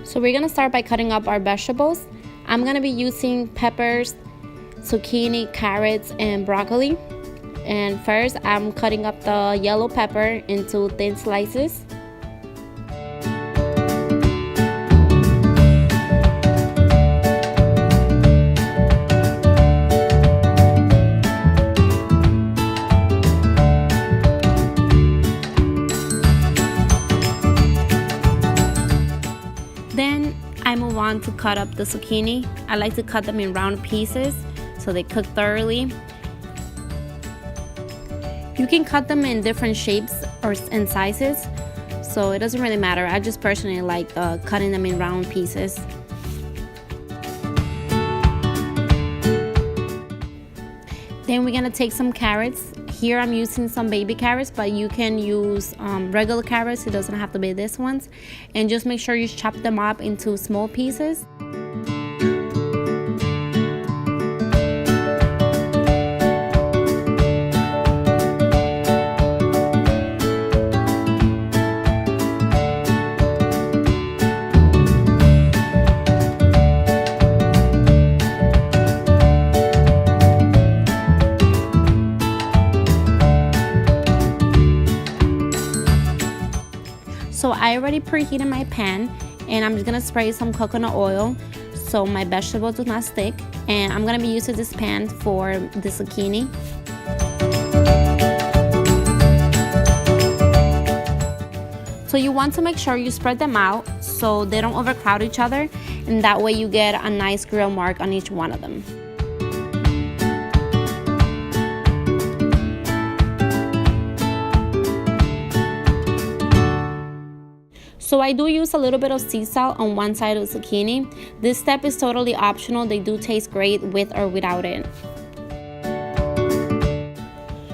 So we're gonna start by cutting up our vegetables. I'm gonna be using peppers, zucchini, carrots, and broccoli. And first, I'm cutting up the yellow pepper into thin slices. Then I move on to cut up the zucchini. I like to cut them in round pieces so they cook thoroughly. You can cut them in different shapes and sizes, so it doesn't really matter. I just personally like cutting them in round pieces. Then we're gonna take some carrots. Here I'm using some baby carrots, but you can use regular carrots. It doesn't have to be these ones. And just make sure you chop them up into small pieces. So I already preheated my pan, and I'm just gonna spray some coconut oil so my vegetables do not stick. And I'm gonna be using this pan for the zucchini. So you want to make sure you spread them out so they don't overcrowd each other, and that way you get a nice grill mark on each one of them. So I do use a little bit of sea salt on one side of the zucchini. This step is totally optional. They do taste great with or without it.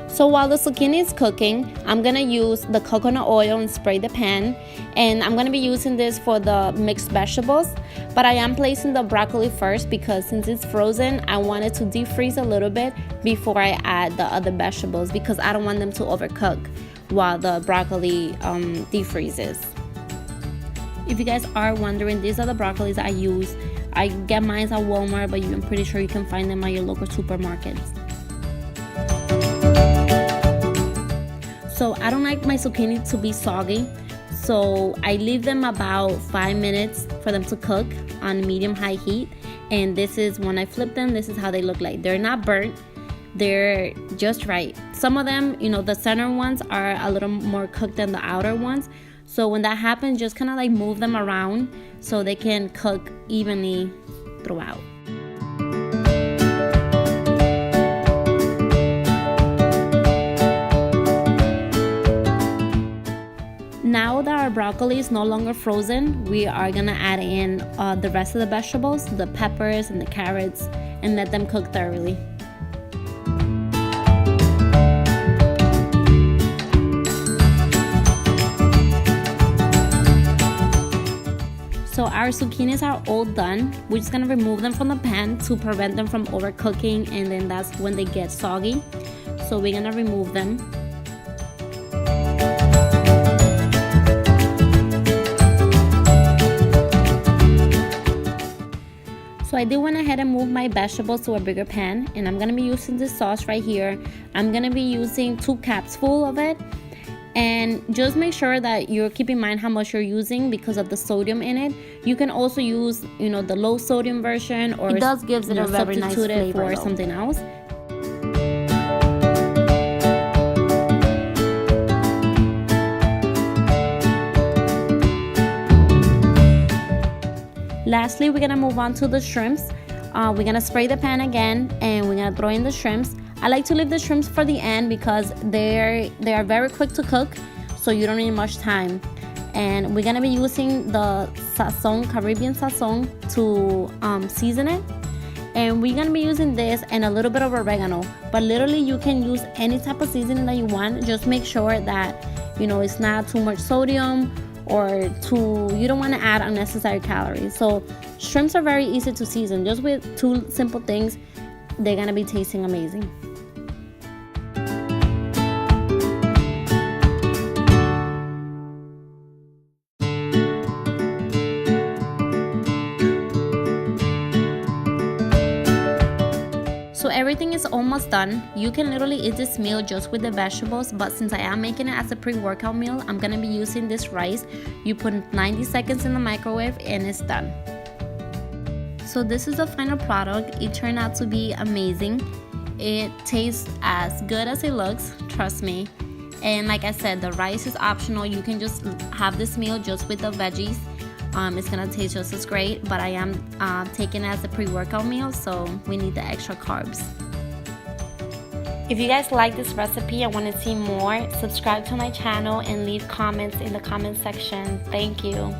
So while the zucchini is cooking, I'm gonna use the coconut oil and spray the pan. And I'm gonna be using this for the mixed vegetables. But I am placing the broccoli first because since it's frozen, I want it to defreeze a little bit before I add the other vegetables because I don't want them to overcook while the broccoli defreezes. If you guys are wondering, these are the broccolis I use. I get mine at Walmart, but I'm pretty sure you can find them at your local supermarkets. So I don't like my zucchini to be soggy, so I leave them about 5 minutes for them to cook on medium-high heat. And this is when I flip them, this is how they look like. They're not burnt, they're just right. Some of them, the center ones are a little more cooked than the outer ones. So when that happens, just kind of like move them around so they can cook evenly throughout. Now that our broccoli is no longer frozen, we are gonna add in the rest of the vegetables, the peppers and the carrots, and let them cook thoroughly. So our zucchinis are all done. We're just gonna remove them from the pan to prevent them from overcooking, and then that's when they get soggy. So we're gonna remove them. So I did went ahead and move my vegetables to a bigger pan, and I'm gonna be using this sauce right here. I'm gonna be using 2 cups full of it. And just make sure that you're keeping in mind how much you're using because of the sodium in it. You can also use, the low sodium version, or it does gives it a very nice flavor for something else. Lastly, we're gonna move on to the shrimps. We're gonna spray the pan again, and we're gonna throw in the shrimps. I like to leave the shrimps for the end because they are very quick to cook, so you don't need much time. And we're gonna be using the sazon, Caribbean sazon, to season it. And we're gonna be using this and a little bit of oregano, but literally you can use any type of seasoning that you want. Just make sure that it's not too much sodium or you don't want to add unnecessary calories. So shrimps are very easy to season. Just with 2 simple things, they're gonna be tasting amazing. everything is almost done. You can literally eat this meal just with the vegetables, but since I am making it as a pre-workout meal, I'm gonna be using this rice. You put 90 seconds in the microwave and it's done. So this is the final product. It turned out to be amazing. It tastes as good as it looks, trust me. And like I said, the rice is optional. You can just have this meal just with the veggies. It's gonna taste just as great, but I am taking it as a pre-workout meal, so we need the extra carbs. If you guys like this recipe and want to see more, subscribe to my channel and leave comments in the comment section. Thank you.